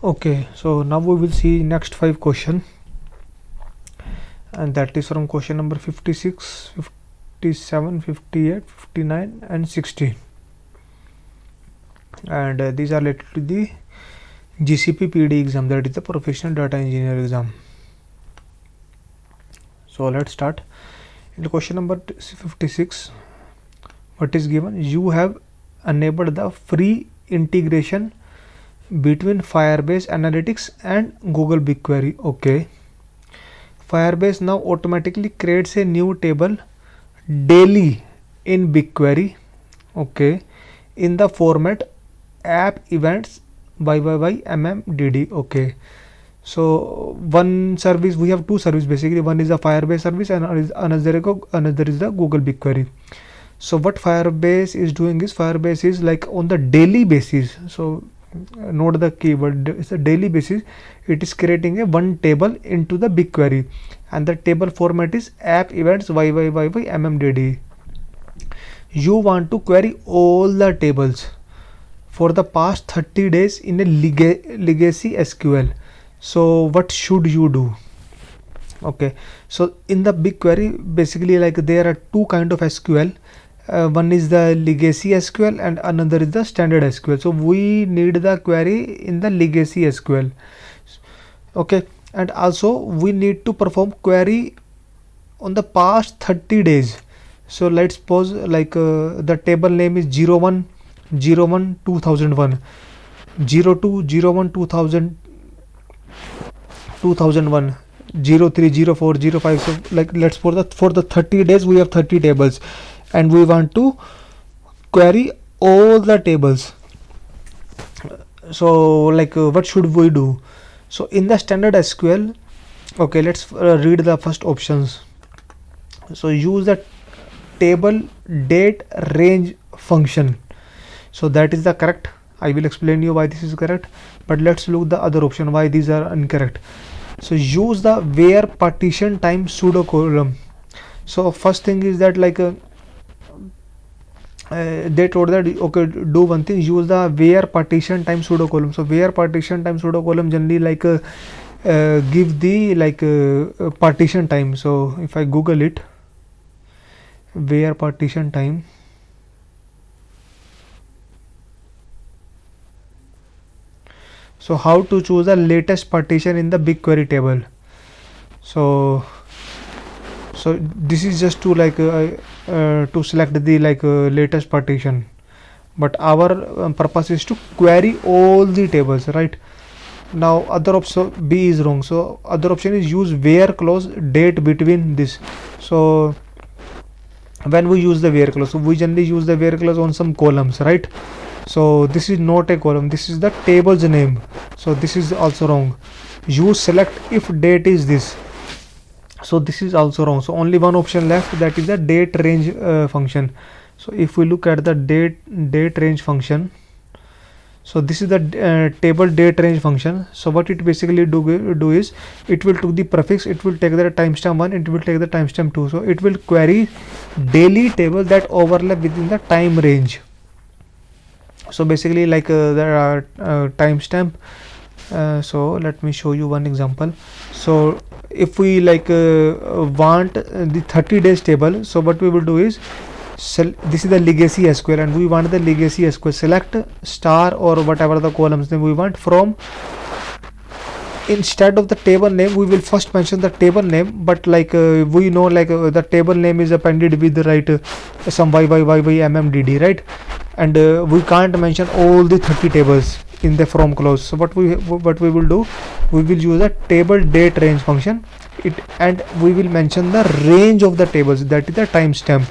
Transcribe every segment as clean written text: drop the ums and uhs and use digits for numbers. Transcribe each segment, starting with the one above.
Okay, so now we will see next 5 question, and that is from question number 56, 57, 58, 59 and 60, and these are related to the GCP PD exam, that is the professional data engineer exam. So let's start. In the question number 56, what is given? You have enabled the free integration between Firebase Analytics and Google BigQuery. Okay, Firebase now automatically creates a new table daily in BigQuery. Okay, in the format app events mmdd. Okay, so one service, we have two services basically. One is a Firebase service and another is the Google BigQuery. So what Firebase is doing is, Firebase is like on the daily basis. So note the keyword, it's a daily basis. It is creating a one table into the BigQuery, and the table format is app events mmdd. You want to query all the tables for the past 30 days in a legacy SQL. So what should you do? Okay, so in the BigQuery, basically like there are two kind of SQL. One is the legacy SQL and another is the standard SQL. So we need the query in the legacy SQL. Okay, and also we need to perform query on the past 30 days. So let's suppose like the table name is 01 01 2001, 02 01 2000 2001, 03 04 05. So like let's for the 30 days we have 30 tables, and we want to query all the tables. So like what should we do? So in the standard SQL, okay, let's read the first options. So use the table date range function. So that is the correct. I will explain you why this is correct, but let's look the other option why these are incorrect. So use the where partition time pseudo column. So first thing is that like they told that okay, do one thing, use the where partition time pseudo column. So where partition time pseudo column generally like give the like partition time. So if I Google it, where partition time, so how to choose the latest partition in the BigQuery table. So this is just to like to select the like latest partition, but our purpose is to query all the tables, right? Now other option B is wrong. So other option is use where clause date between this. So when we use the where clause, so we generally use the where clause on some columns, right? So this is not a column, this is the table's name. So this is also wrong. Use select if date is this. So this is also wrong. So only one option left, that is the date range function. So if we look at the date range function, so this is the table date range function. So what it basically do is, it will take the prefix, it will take the timestamp 1, it will take the timestamp 2. So it will query daily table that overlap within the time range. So basically like there are timestamp. So let me show you one example. So if we like want the 30 days table, so what we will do is, this is the legacy SQL and we want the legacy SQL. Select star or whatever the columns name we want from, instead of the table name we will first mention the table name, but like we know like the table name is appended with the right some mmdd, right? And we can't mention all the 30 tables in the from clause. So what we will do, we will use a table date range function, and we will mention the range of the tables, that is the timestamp,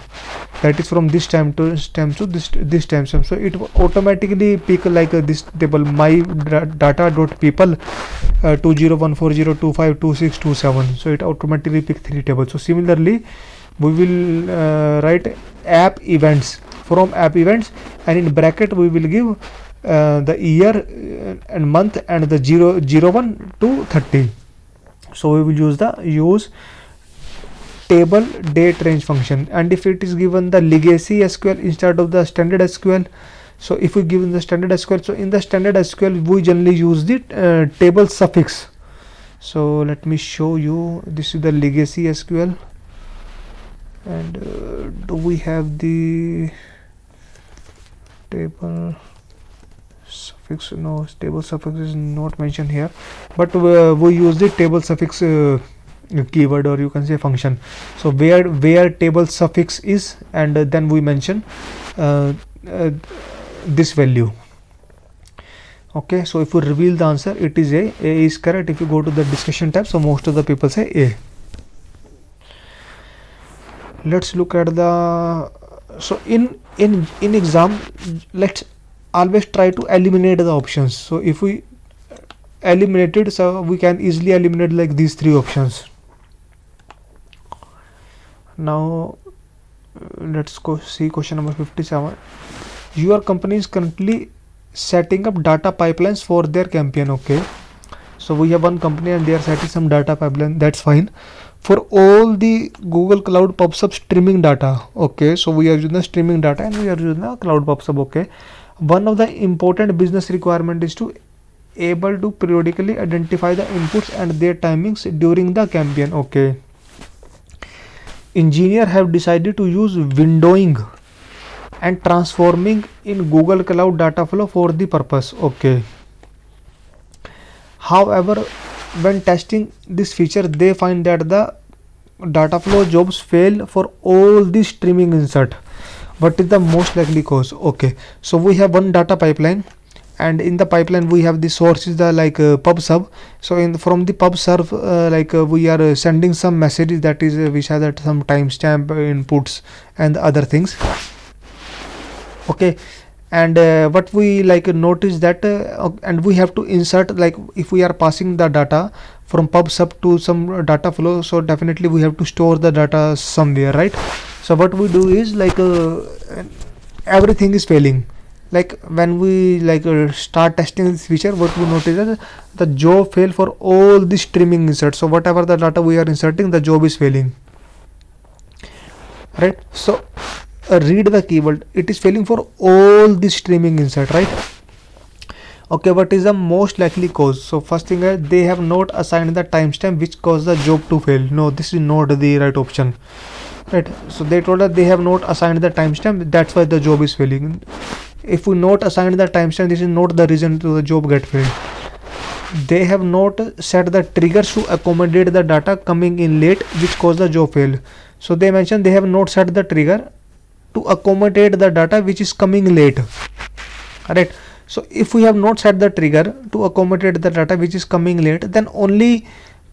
that is from this time to this timestamp. So it automatically pick like this table my data dot people 201402526227. So it automatically pick 3 tables. So similarly we will write app events from app events, and in bracket we will give the year and month and the 01 to 30. So we will use table date range function. And if it is given the legacy SQL instead of the standard SQL, So if we give in the standard SQL, so in the standard SQL we generally use the table suffix. So let me show you. This is the legacy SQL, and do we have the table suffix? No, table suffix is not mentioned here, but we use the table suffix keyword, or you can say function. So where table suffix is, and then we mention this value. Okay, so if we reveal the answer, it is A is correct. If you go to the discussion tab, so most of the people say A. Let's look at the, so in exam, let's always try to eliminate the options. So if we eliminate it, so we can easily eliminate like these three options. Now let's go see question number 57. Your company is currently setting up data pipelines for their campaign. Okay, so we have one company and they are setting some data pipeline. That's fine for all the Google Cloud PubSub streaming data. Okay, so we are using the streaming data and we are using the Cloud PubSub. Okay, one of the important business requirement is to able to periodically identify the inputs and their timings during the campaign. Okay, engineers have decided to use windowing and transforming in Google Cloud data flow for the purpose. Okay, however, when testing this feature, they find that the data flow jobs fail for all the streaming insert. What is the most likely cause? Okay, so we have one data pipeline, and in the pipeline we have the source is the like PubSub. So from the PubSub we are sending some messages that is which has that some timestamp inputs and other things. Okay, and what we like notice that and we have to insert, like if we are passing the data from PubSub to some data flow, so definitely we have to store the data somewhere, right? So what we do is like everything is failing. Like when we like start testing this feature, what we notice is the job fail for all the streaming inserts. So whatever the data we are inserting, the job is failing, right? So read the keyword, it is failing for all the streaming insert, right? Okay, what is the most likely cause? So first thing is they have not assigned the timestamp which caused the job to fail. No, this is not the right option, right? So they told us they have not assigned the timestamp, that's why the job is failing. If we not assign the timestamp, this is not the reason to the job get failed. They have not set the triggers to accommodate the data coming in late which caused the job fail. So they mentioned they have not set the trigger to accommodate the data which is coming late. Alright, so if we have not set the trigger to accommodate the data which is coming late, then only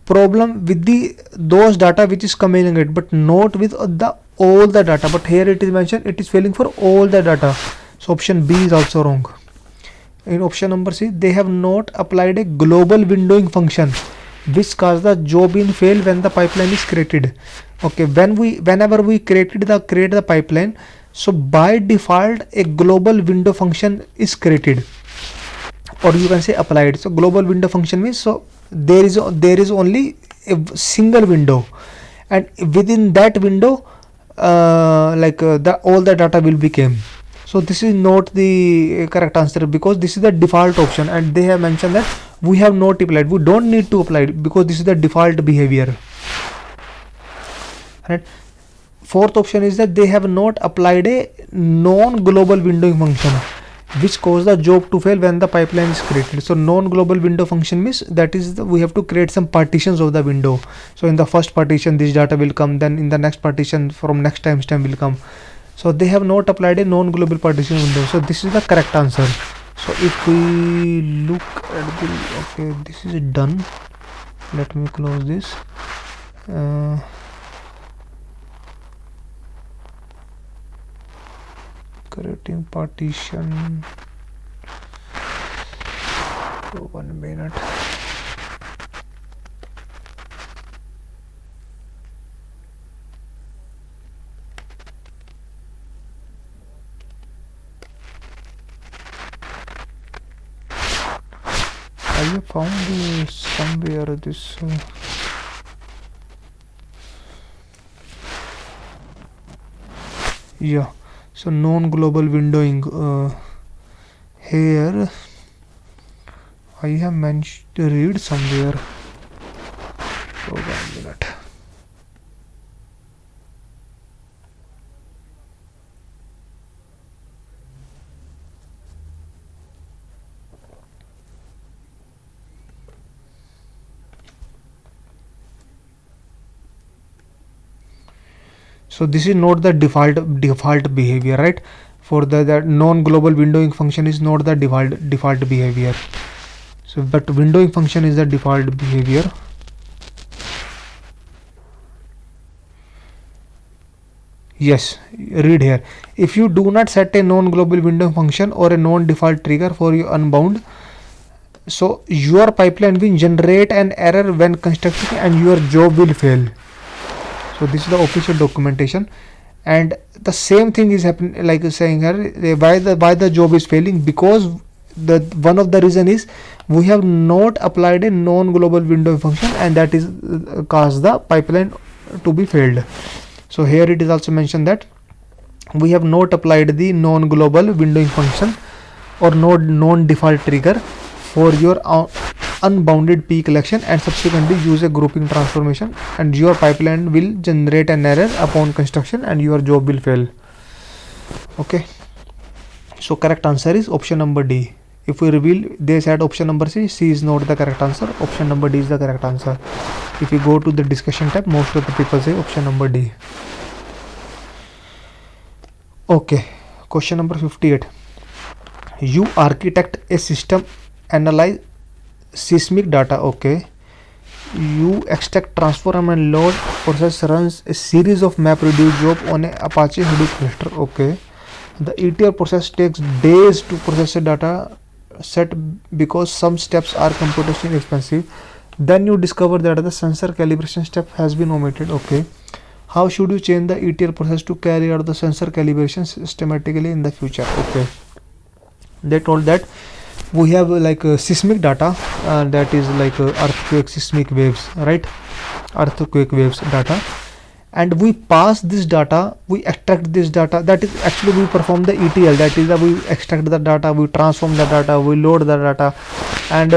problem with the those data which is coming late, but not with the all the data. But here it is mentioned it is failing for all the data. So option B is also wrong. In option number C, they have not applied a global windowing function which caused the job in fail when the pipeline is created. Okay, whenever we create the pipeline, so by default a global window function is created, or you can say applied. So global window function means, so there is only a single window, and within that window all the data will be came. So this is not the correct answer, because this is the default option and they have mentioned that we have not applied. We don't need to apply it because this is the default behavior. Right. Fourth option is that they have not applied a non-global windowing function which cause the job to fail when the pipeline is created. So non-global window function means that is we have to create some partitions of the window. So in the first partition this data will come, then in the next partition from next timestamp will come. So they have not applied a non-global partition window. So this is the correct answer. So if we look at the, okay, this is done. Let me close this. Creating partition. So 1 minute. I have found somewhere this yeah, so non-global windowing here I have managed to read somewhere. Hold on a minute. So this is not the default behavior, right? For the non-global windowing function is not the default behavior. So but windowing function is the default behavior. Yes, read here. If you do not set a non-global windowing function or a non-default trigger for your unbound, so your pipeline will generate an error when constructing and your job will fail. So this is the official documentation, and the same thing is happening, like saying here, why the job is failing, because the one of the reason is we have not applied a non-global window function, and that is caused the pipeline to be failed. So here it is also mentioned that we have not applied the non-global windowing function or non-default trigger for your unbounded P collection, and subsequently use a grouping transformation, and your pipeline will generate an error upon construction and your job will fail. Okay, so correct answer is option number D. If we reveal, they said option number C is not the correct answer, option number D is the correct answer. If you go to the discussion tab, most of the people say option number D. Okay, question number 58. You architect a system, analyze seismic data. Okay, you extract, transform and load process runs a series of MapReduce job on a Apache Hadoop cluster. Okay, the ETL process takes days to process a data set because some steps are computationally expensive. Then you discover that the sensor calibration step has been omitted. Okay, how should you change the ETL process to carry out the sensor calibration systematically in the future? Okay, they told that we have like seismic data, that is like earthquake seismic waves, right? Earthquake waves data, and we pass this data, we extract this data, that is actually we perform the ETL, that is we extract the data, we transform the data, we load the data, and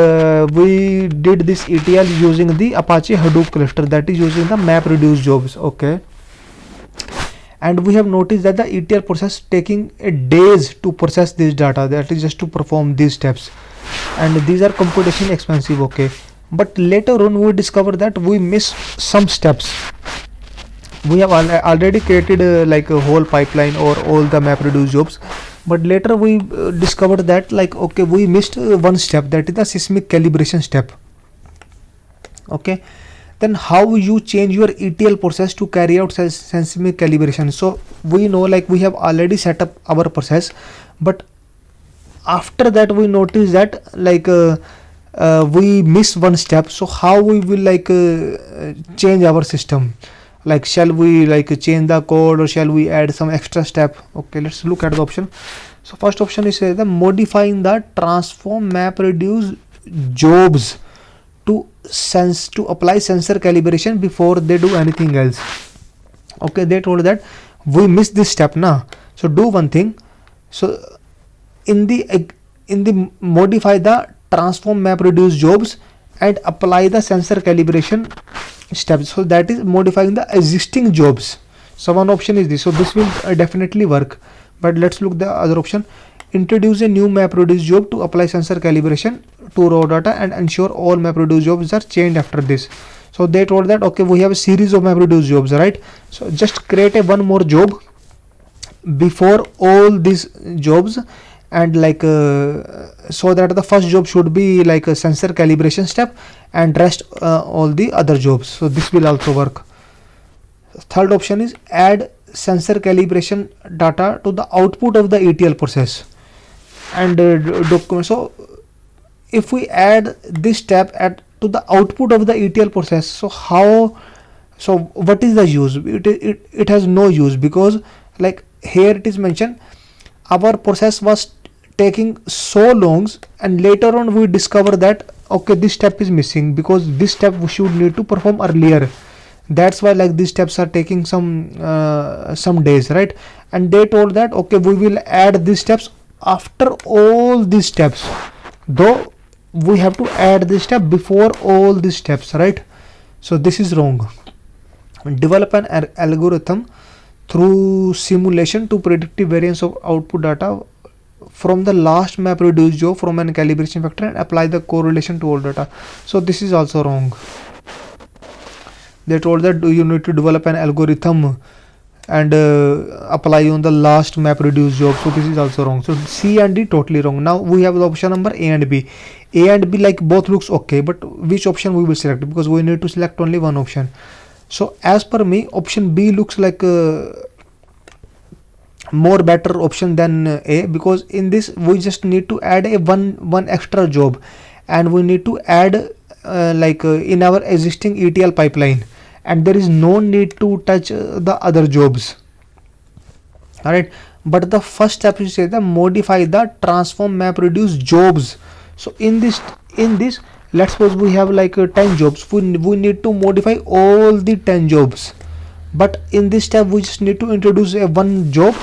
we did this ETL using the Apache Hadoop cluster, that is using the MapReduce jobs. Okay, and we have noticed that the ETL process taking a days to process this data, that is just to perform these steps, and these are computation expensive. Okay, but later on we discover that we miss some steps. We have already created like a whole pipeline or all the MapReduce jobs, but later we discovered that like okay, we missed one step, that is the seismic calibration step. Okay, then how you change your ETL process to carry out seismic calibration? So we know like we have already set up our process, but after that we notice that like we miss one step. So how we will like change our system? Like shall we like change the code or shall we add some extra step? Okay, let's look at the option. So first option is the modifying the transform MapReduce jobs to apply sensor calibration before they do anything else. Okay, they told that we missed this step now, so do one thing. So in the modify the transform MapReduce jobs and apply the sensor calibration steps, so that is modifying the existing jobs. So one option is this, so this will definitely work. But let's look the other option. Introduce a new MapReduce job to apply sensor calibration to raw data and ensure all MapReduce jobs are changed after this. So they told that okay, we have a series of MapReduce jobs, right? So just create a one more job before all these jobs, and like so that the first job should be like a sensor calibration step and rest all the other jobs. So this will also work. Third option is add sensor calibration data to the output of the ETL process and document. So if we add this step to the output of the ETL process, so how, so what is the use? It has no use, because like here it is mentioned our process was taking so long, and later on we discover that okay, this step is missing because this step we should need to perform earlier. That's why like these steps are taking some days, right? And they told that okay, we will add these steps after all these steps, though we have to add this step before all these steps, right? So this is wrong. Develop an algorithm through simulation to predict the variance of output data from the last map reduced job from an calibration factor and apply the correlation to all data. So this is also wrong. They told that you need to develop an algorithm and apply on the last map reduced job. So this is also wrong. So C and D totally wrong. Now we have the option number A and B. A and B like both looks okay, but which option we will select, because we need to select only one option. So as per me, option B looks like more better option than A, because in this we just need to add a one extra job, and we need to add in our existing ETL pipeline, and there is no need to touch the other jobs. Alright, but the first step is say the modify the transform map reduce jobs. So in this let's suppose we have 10 jobs, we need to modify all the 10 jobs, but in this step we just need to introduce a one job,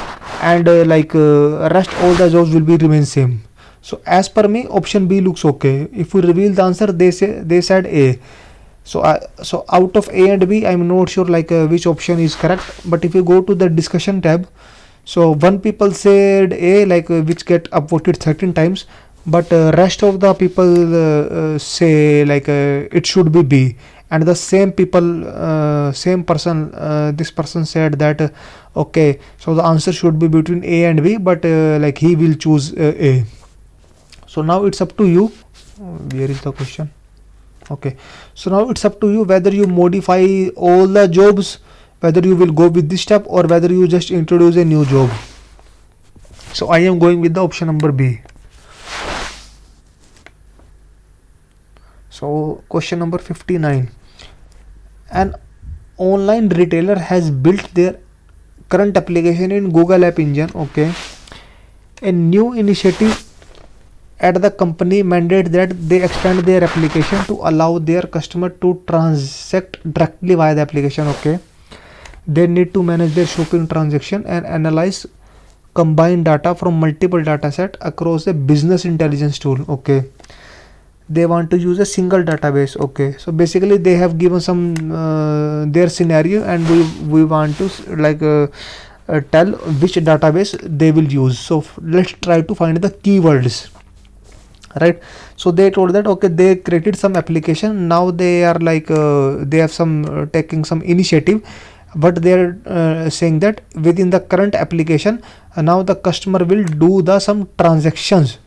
and rest all the jobs will be remain same. So as per me, option B looks okay. If we reveal the answer, they said A. So out of A and B, I'm not sure which option is correct. But if you go to the discussion tab, so one people said A, which get upvoted 13 times, but rest of the people say it should be B. And the same people, same person, this person said that okay, so the answer should be between A and B, but he will choose A. So now it's up to you. Where is the question? Okay, so now it's up to you whether you modify all the jobs, whether you will go with this step, or whether you just introduce a new job. So I am going with the option number B. So question number 59. An online retailer has built their current application in Google App Engine. Okay, a new initiative at the company mandate that they extend their application to allow their customer to transact directly via the application. Okay, they need to manage their shopping transaction and analyze combined data from multiple data set across a business intelligence tool. Okay, they want to use a single database. Okay, so basically they have given some their scenario, and we want to tell which database they will use. So let's try to find the keywords. Right, so they told that okay, they created some application, now they are they have some taking some initiative, but they are saying that within the current application now the customer will do the some transactions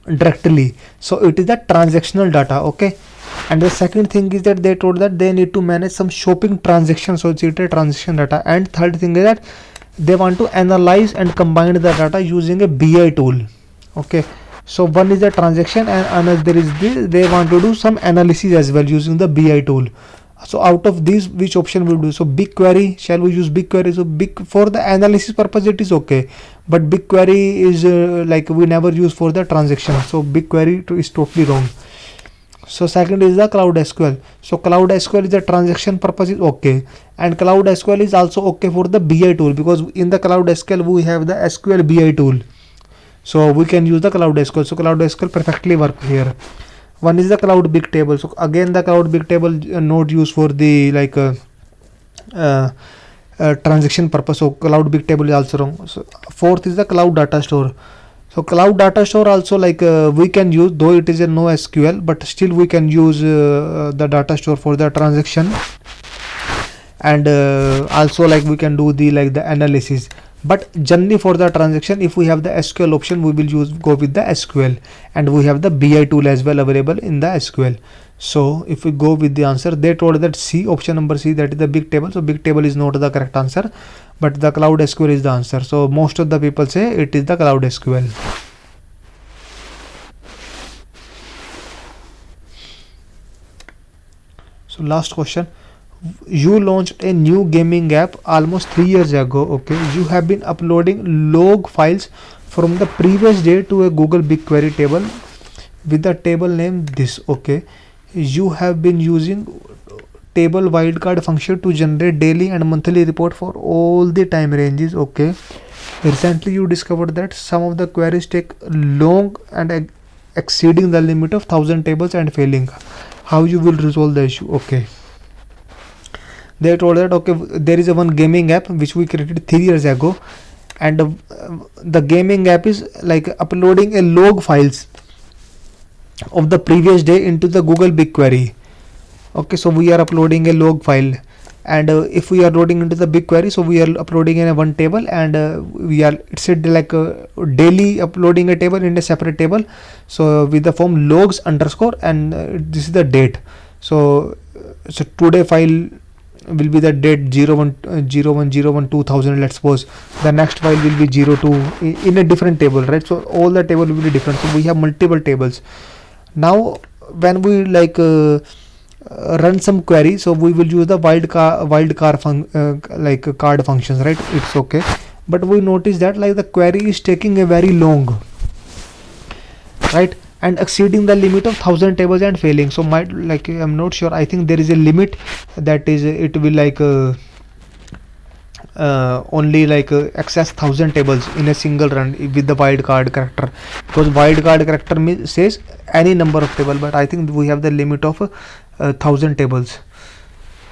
directly. So it is the transactional data. Okay, and the second thing is that they told that they need to manage some shopping transactions, so it's a transaction data. And third thing is that they want to analyze and combine the data using a BI tool. Okay, so one is the transaction, and another is they want to do some analysis as well using the BI tool. So out of these, which option will do? So BigQuery, shall we use BigQuery? So for the analysis purpose it is okay, but BigQuery is we never use for the transaction, so BigQuery is totally wrong. So second is the Cloud SQL. So Cloud SQL is the transaction purpose is okay, and Cloud SQL is also okay for the BI tool, because in the Cloud SQL we have the SQL BI tool, so we can use the Cloud SQL. So Cloud SQL perfectly work here. One is the Cloud Bigtable. So again the Cloud Bigtable not used for the transaction purpose, so Cloud Bigtable is also wrong. So fourth is the Cloud Data Store. So Cloud Data Store also we can use, though it is a no SQL, but still we can use the data store for the transaction, and also we can do the the analysis. But generally for the transaction, if we have the SQL option, we will go with the SQL, and we have the BI tool as well available in the SQL. So if we go with the answer, they told that C, option number C, that is the Bigtable. So Bigtable is not the correct answer, but the Cloud SQL is the answer. So most of the people say it is the Cloud SQL. So last question. You launched a new gaming app almost 3 years ago. Okay, you have been uploading log files from the previous day to a Google BigQuery table with the table name this. Okay, you have been using table wildcard function to generate daily and monthly report for all the time ranges. Okay, Recently you discovered that some of the queries take long and exceeding the limit of 1000 tables and failing. How you will resolve the issue? Okay, they told that okay, there is a one gaming app which we created 3 years ago, and the gaming app is like uploading a log files of the previous day into the Google BigQuery. Okay, so we are uploading a log file, and if we are loading into the BigQuery, so we are uploading in a one table, and we are, it's like daily uploading a table in a separate table, so with the form logs underscore, and this is the date. So today file will be the date 01/01/01/2000, let's suppose. The next file will be 02 in a different table, right? So all the table will be different, so we have multiple tables. Now when we like run some query, so we will use the wildcard card functions, right? It's okay, but we notice that like the query is taking a very long, right, and exceeding the limit of 1000 tables and failing. So might like, I'm not sure, I think there is a limit that is it will like only like access 1000 tables in a single run with the wildcard character, because wildcard character says any number of table, but I think we have the limit of 1000 tables.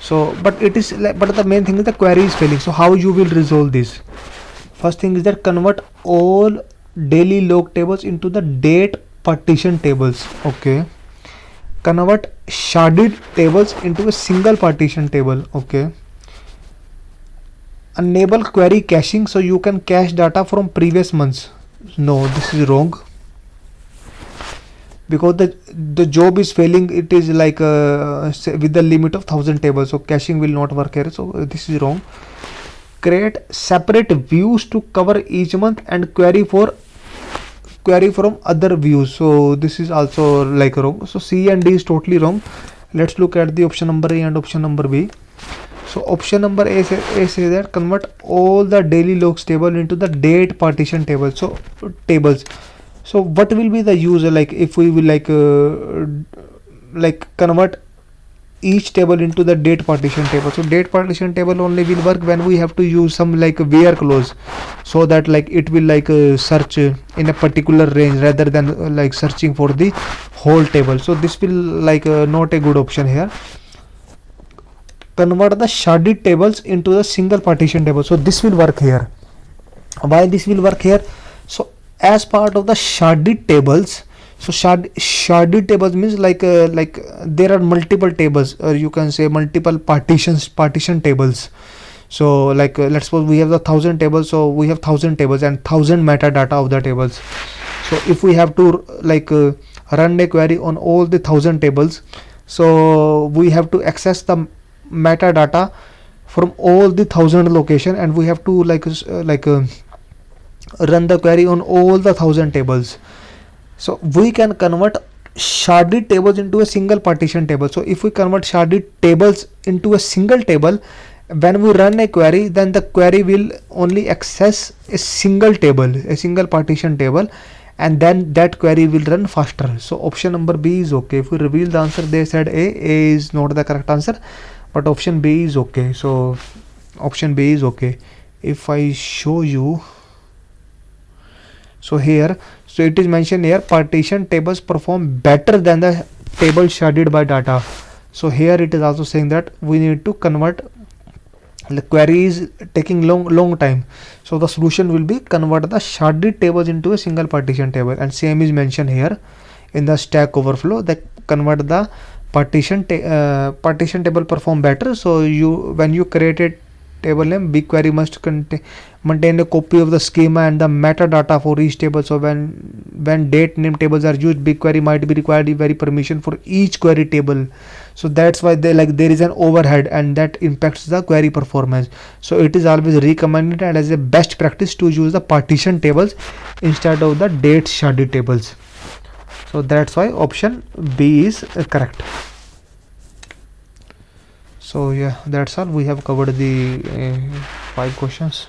So but it is like, but the main thing is the query is failing. So how you will resolve this? First thing is that convert all daily log tables into the date partition tables. Okay, convert sharded tables into a single partition table. Okay, enable query caching, so you can cache data from previous months. No, this is wrong, because the job is failing. It is like with the limit of 1000 tables, so caching will not work here, so this is wrong. Create separate views to cover each month and query from other views, so this is also like wrong. So C and D is totally wrong. Let's look at the option number A and option number B. So option number A says that convert all the daily logs table into the date partition table. So tables, so what will be the user, like if we will like convert each table into the date partition table? So date partition table only will work when we have to use some like where clause, so that like it will like search in a particular range rather than like searching for the whole table. So this will like not a good option here. Convert the sharded tables into a single partition table, so this will work here. Why this will work here? So as part of the sharded tables, so sharded tables means like there are multiple tables, or you can say multiple partition tables. So like let's suppose we have the 1000 tables, so we have 1000 tables and 1000 metadata of the tables. So if we have to like run a query on all the 1000 tables, so we have to access the metadata from all the 1000 location, and we have to like run the query on all the 1000 tables. So we can convert sharded tables into a single partition table. So if we convert sharded tables into a single table, when we run a query, then the query will only access a single table, a single partition table, and then that query will run faster. So option number B is okay. If we reveal the answer, they said A is not the correct answer, but option B is okay. So option B is okay. If I show you, so here, so it is mentioned here, partition tables perform better than the table sharded by data. So here it is also saying that we need to convert, the query is taking long time. So the solution will be convert the sharded tables into a single partition table, and same is mentioned here in the Stack Overflow, that convert the partition table perform better. So you, when you create a table name, BigQuery must maintain a copy of the schema and the metadata for each table. So when date name tables are used, BigQuery might be required very permission for each query table. So that's why they like there is an overhead, and that impacts the query performance. So it is always recommended and as a best practice to use the partition tables instead of the date sharded tables. So that's why option B is correct. So yeah, that's all. We have covered the 5 questions.